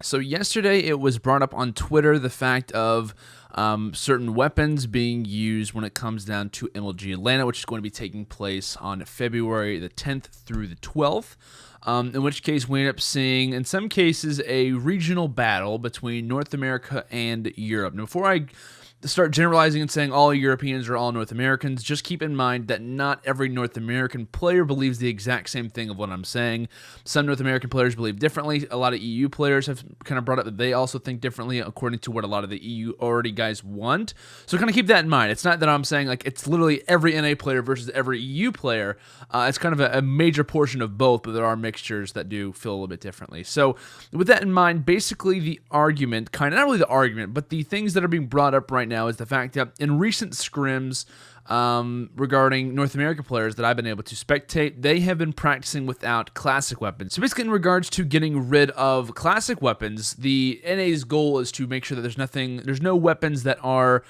So yesterday it was brought up on Twitter the fact of certain weapons being used when it comes down to MLG Atlanta, which is going to be taking place on February the 10th through the 12th. In which case we end up seeing, in some cases, a regional battle between North America and Europe. Now, before I start generalizing and saying all Europeans are all North Americans, just keep in mind that not every North American player believes the exact same thing of what I'm saying. Some North American players believe differently. A lot of EU players have kind of brought up that they also think differently according to what a lot of the EU already guys want. So kind of keep that in mind. It's not that I'm saying like it's literally every NA player versus every EU player. It's kind of a major portion of both, but there are mixtures that do feel a little bit differently. So with that in mind, basically the argument, kind of not really the argument, but the things that are being brought up right now is the fact that in recent scrims regarding North American players that I've been able to spectate, they have been practicing without classic weapons. So basically in regards to getting rid of classic weapons, the NA's goal is to make sure that there's no weapons that are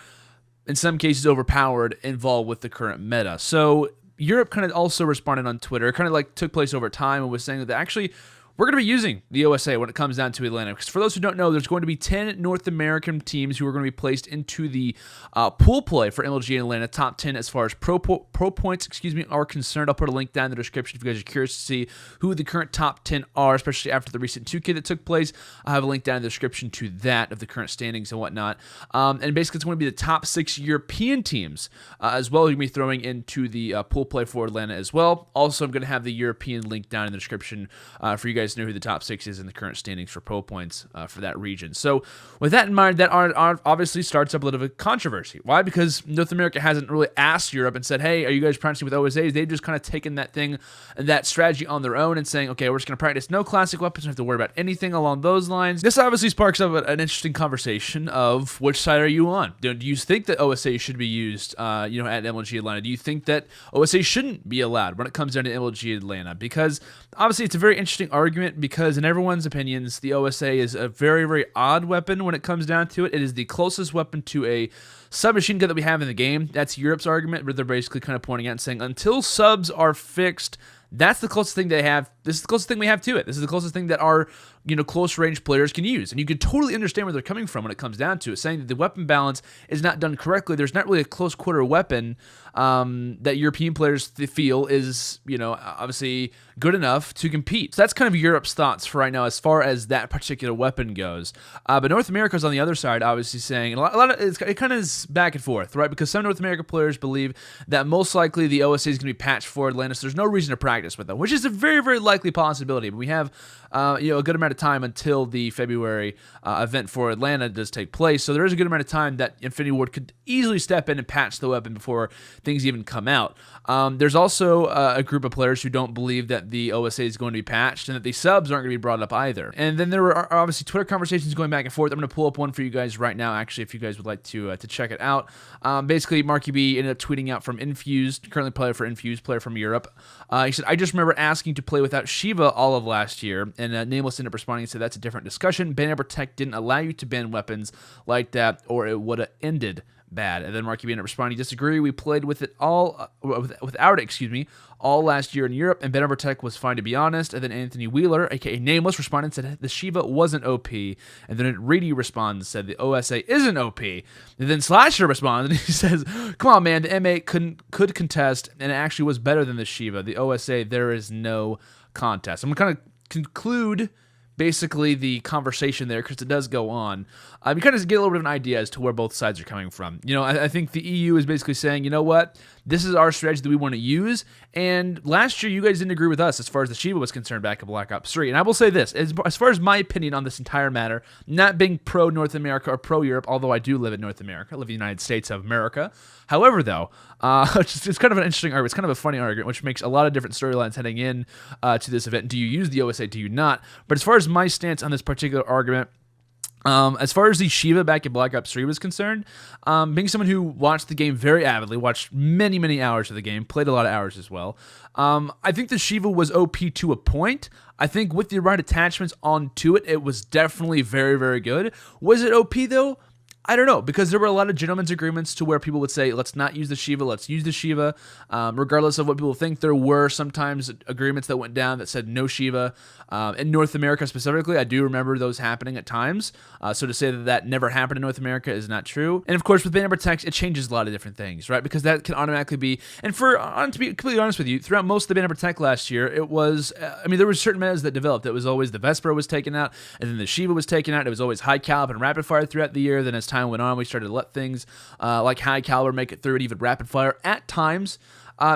in some cases overpowered involved with the current meta. So Europe kind of also responded on Twitter. It kind of like took place over time and was saying that actually we're going to be using the OSA when it comes down to Atlanta. Because for those who don't know, there's going to be 10 North American teams who are going to be placed into the pool play for MLG in Atlanta. Top 10 as far as pro points, are concerned. I'll put a link down in the description if you guys are curious to see who the current top 10 are, especially after the recent 2K that took place. I have a link down in the description to that of the current standings and whatnot. And basically, it's going to be the top 6 European teams as well. You're going to be throwing into the pool play for Atlanta as well. Also, I'm going to have the European link down in the description for you guys to know who the top 6 is in the current standings for pro points for that region. So with that in mind, that obviously starts up a little bit of controversy. Why? Because North America hasn't really asked Europe and said, hey, are you guys practicing with OSAs? They've just kind of taken that thing and that strategy on their own and saying, okay, we're just going to practice no classic weapons. Don't have to worry about anything along those lines. This obviously sparks up an interesting conversation of which side are you on? Do you think that OSA should be used at MLG Atlanta? Do you think that OSA shouldn't be allowed when it comes down to MLG Atlanta? Because obviously it's a very interesting argument because in everyone's opinions, the OSA is a very, very odd weapon when it comes down to it. It is the closest weapon to a submachine gun that we have in the game. That's Europe's argument, where they're basically kind of pointing out and saying, until subs are fixed, that's the closest thing they have. This is the closest thing we have to it. This is the closest thing that our close range players can use. And you can totally understand where they're coming from when it comes down to it, saying that the weapon balance is not done correctly. There's not really a close quarter weapon that European players feel is, obviously good enough to compete. So that's kind of Europe's thoughts for right now as far as that particular weapon goes. But North America's on the other side, obviously saying, and a lot of it kind of is back and forth, right? Because some North American players believe that most likely the OSA is going to be patched for Atlanta, so there's no reason to practice with them, which is a very, very likely possibility. But we have a good amount of time until the February event for Atlanta does take place, so there is a good amount of time that Infinity Ward could easily step in and patch the weapon before things even come out. There's also a group of players who don't believe that the OSA is going to be patched and that the subs aren't going to be brought up either. And then there are obviously Twitter conversations going back and forth. I'm going to pull up one for you guys right now, actually, if you guys would like to check it out. Basically, Marky B ended up tweeting out from Infused, currently player for Infused, player from Europe. He said, I just remember asking to play without Shiva all of last year, and Nameless ended up responding and said, that's a different discussion. Ban Protect didn't allow you to ban weapons like that, or it would have ended bad. And then Marky B ended up responding, disagree. We played with it all, without it, all last year in Europe, and Ben Protect was fine, to be honest. And then Anthony Wheeler, aka Nameless, responded and said the Shiva wasn't OP. And then Reedy responds and said the OSA isn't OP. And then Slasher responds and he says, come on, man, the M8 could contest, and it actually was better than the Shiva. The OSA, there is no contest. I'm going to kind of conclude basically the conversation there, because it does go on. You kind of get a little bit of an idea as to where both sides are coming from. I think the EU is basically saying, you know what, this is our strategy that we want to use, and last year you guys didn't agree with us as far as the Shiva was concerned back in Black Ops 3, and I will say this, as far as my opinion on this entire matter, not being pro-North America or pro-Europe, although I do live in North America, I live in the United States of America. However, though, it's kind of an interesting argument. It's kind of a funny argument, which makes a lot of different storylines heading in to this event. Do you use the OSA? Do you not? But as far as my stance on this particular argument, as far as the Shiva back in Black Ops 3 was concerned, being someone who watched the game very avidly, watched many, many hours of the game, played a lot of hours as well, I think the Shiva was OP to a point. I think with the right attachments onto it, it was definitely very, very good. Was it OP, though? I don't know, because there were a lot of gentlemen's agreements to where people would say, let's not use the Shiva, let's use the Shiva. Regardless of what people think, there were sometimes agreements that went down that said no Shiva. In North America specifically, I do remember those happening at times. So to say that that never happened in North America is not true. And of course, with Banner Protect, it changes a lot of different things, right? Because that can automatically be, and to be completely honest with you, throughout most of the Banner Protect last year, it was, there were certain metas that developed. It was always the Vesper was taken out, and then the Shiva was taken out. It was always high caliber and rapid fire throughout the year. Then as time went on, we started to let things like high caliber make it through, and even rapid fire at times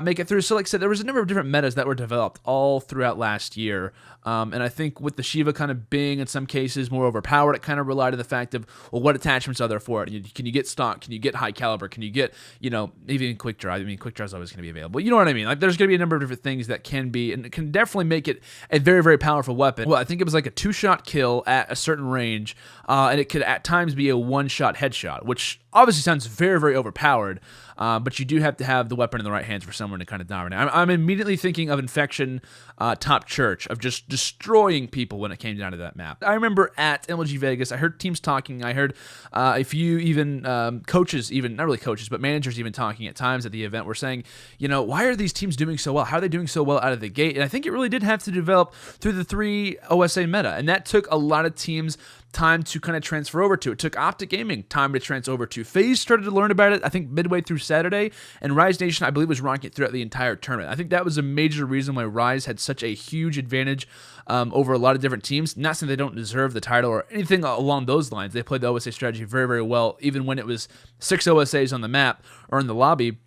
make it through. So like I said, there was a number of different metas that were developed all throughout last year. And I think with the Shiva kind of being, in some cases, more overpowered, it kind of relied on the fact of, well, what attachments are there for it? Can you get stock? Can you get high caliber? Can you get, even quick draw? Quick draw is always going to be available. You know what I mean? Like, there's going to be a number of different things that can be, and it can definitely make it a very, very powerful weapon. Well, I think it was like a 2-shot kill at a certain range, and it could at times be a 1-shot headshot, which obviously sounds very, very overpowered. But you do have to have the weapon in the right hands for someone to kind of dominate. I'm immediately thinking of Infection Top Church, of just destroying people when it came down to that map. I remember at MLG Vegas, I heard teams talking. I heard a few even coaches, even not really coaches, but managers even talking at times at the event were saying, why are these teams doing so well? How are they doing so well out of the gate? And I think it really did have to develop through the 3 OSA meta, and that took a lot of teams time to kind of transfer over to. It took Optic Gaming time to transfer over to. FaZe started to learn about it, I think, midway through Saturday, and Rise Nation, I believe, was rocking it throughout the entire tournament. I think that was a major reason why Rise had such a huge advantage over a lot of different teams. Not saying they don't deserve the title or anything along those lines. They played the OSA strategy very, very well, even when it was 6 OSAs on the map or in the lobby.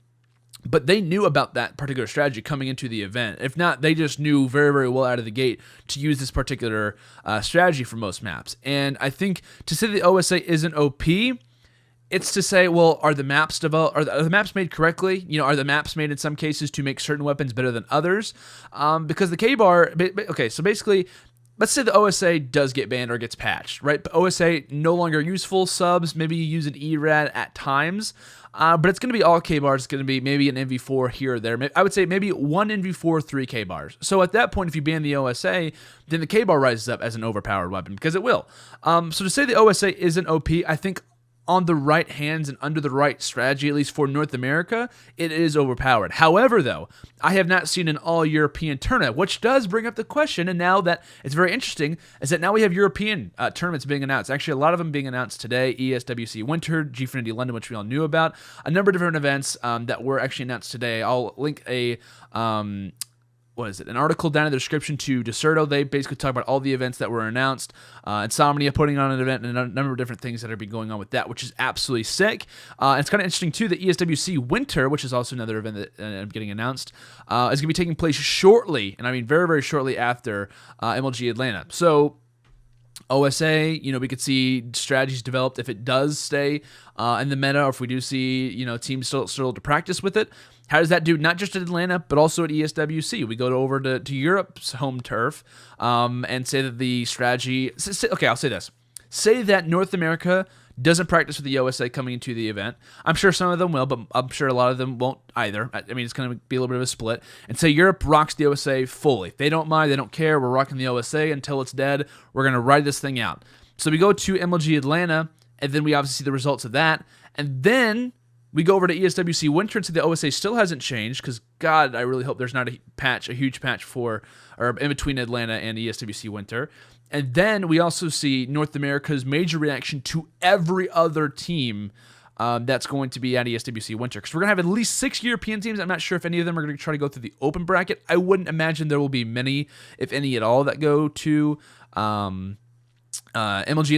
But they knew about that particular strategy coming into the event. If not, they just knew very, very well out of the gate to use this particular strategy for most maps. And I think to say the OSA isn't OP, it's to say, well, are the maps developed? Are the maps made correctly? Are the maps made in some cases to make certain weapons better than others? Because the K-bar, okay, so basically, let's say the OSA does get banned or gets patched, right? But OSA no longer use full subs. Maybe you use an ERAD at times. But it's going to be all K-bars. It's going to be maybe an MV4 here or there. I would say maybe 1 MV4, 3 K-bars. So at that point, if you ban the OSA, then the K-bar rises up as an overpowered weapon, because it will. So to say the OSA isn't OP, I think on the right hands and under the right strategy, at least for North America, it is overpowered. However, though, I have not seen an all-European tournament, which does bring up the question, and now that it's very interesting, is that now we have European tournaments being announced. Actually, a lot of them being announced today: ESWC Winter, Gfinity London, which we all knew about, a number of different events that were actually announced today. I'll link a an article down in the description to Dexerto. They basically talk about all the events that were announced. Insomnia putting on an event and a number of different things that are going on with that, which is absolutely sick. And it's kind of interesting too that ESWC Winter, which is also another event that ended up getting announced, is going to be taking place shortly, and I mean very, very shortly after MLG Atlanta. So OSA, we could see strategies developed if it does stay in the meta, or if we do see, teams still to practice with it. How does that do, not just at Atlanta, but also at ESWC? We go over to Europe's home turf and say that the strategy... Okay, I'll say this. Say that North America doesn't practice with the OSA coming into the event. I'm sure some of them will, but I'm sure a lot of them won't either. I mean, it's going to be a little bit of a split. And say Europe rocks the OSA fully. They don't mind. They don't care. We're rocking the OSA until it's dead. We're going to ride this thing out. So we go to MLG Atlanta, and then we obviously see the results of that. And then we go over to ESWC Winter and see the OSA still hasn't changed, because, God, I really hope there's not a huge patch for, or in between Atlanta and ESWC Winter. And then we also see North America's major reaction to every other team that's going to be at ESWC Winter, because we're going to have at least 6 European teams. I'm not sure if any of them are going to try to go through the open bracket. I wouldn't imagine there will be many, if any at all, that go to MLG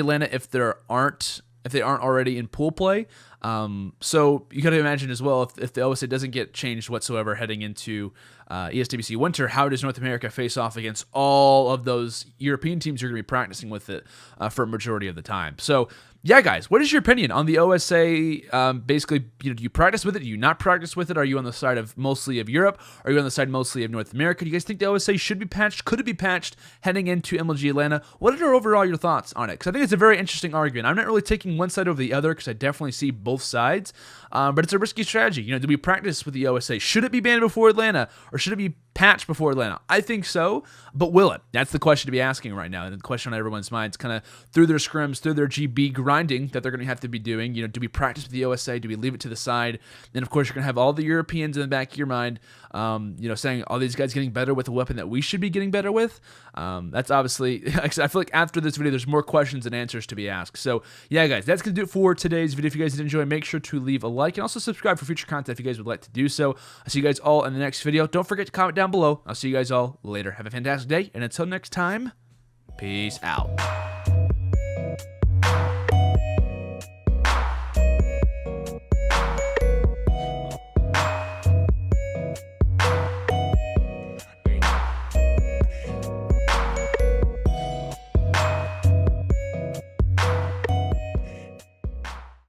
Atlanta if they aren't already in pool play. So you got to imagine as well, if the OSA doesn't get changed whatsoever heading into ESWC Winter, how does North America face off against all of those European teams who are going to be practicing with it for a majority of the time? So yeah, guys, what is your opinion on the OSA? Basically, do you practice with it? Do you not practice with it? Are you on the side of mostly of Europe? Are you on the side mostly of North America? Do you guys think the OSA should be patched? Could it be patched heading into MLG Atlanta? What are overall your thoughts on it? Because I think it's a very interesting argument. I'm not really taking one side over the other, because I definitely see both sides. But it's a risky strategy. Do we practice with the OSA? Should it be banned before Atlanta, or should it be patch before Atlanta? I think so, but will it? That's the question to be asking right now, and the question on everyone's minds, kind of through their scrims, through their GB grinding that they're going to have to be doing. You know, do we practice with the OSA? Do we leave it to the side? Then, of course, you're going to have all the Europeans in the back of your mind, you know, saying all these guys getting better with a weapon that we should be getting better with. That's obviously, I feel like after this video, there's more questions and answers to be asked. So, yeah, guys, that's going to do it for today's video. If you guys did enjoy, make sure to leave a like and also subscribe for future content if you guys would like to do so. I'll see you guys all in the next video. Don't forget to comment down below. I'll see you guys all later. Have a fantastic day, and until next time, peace out.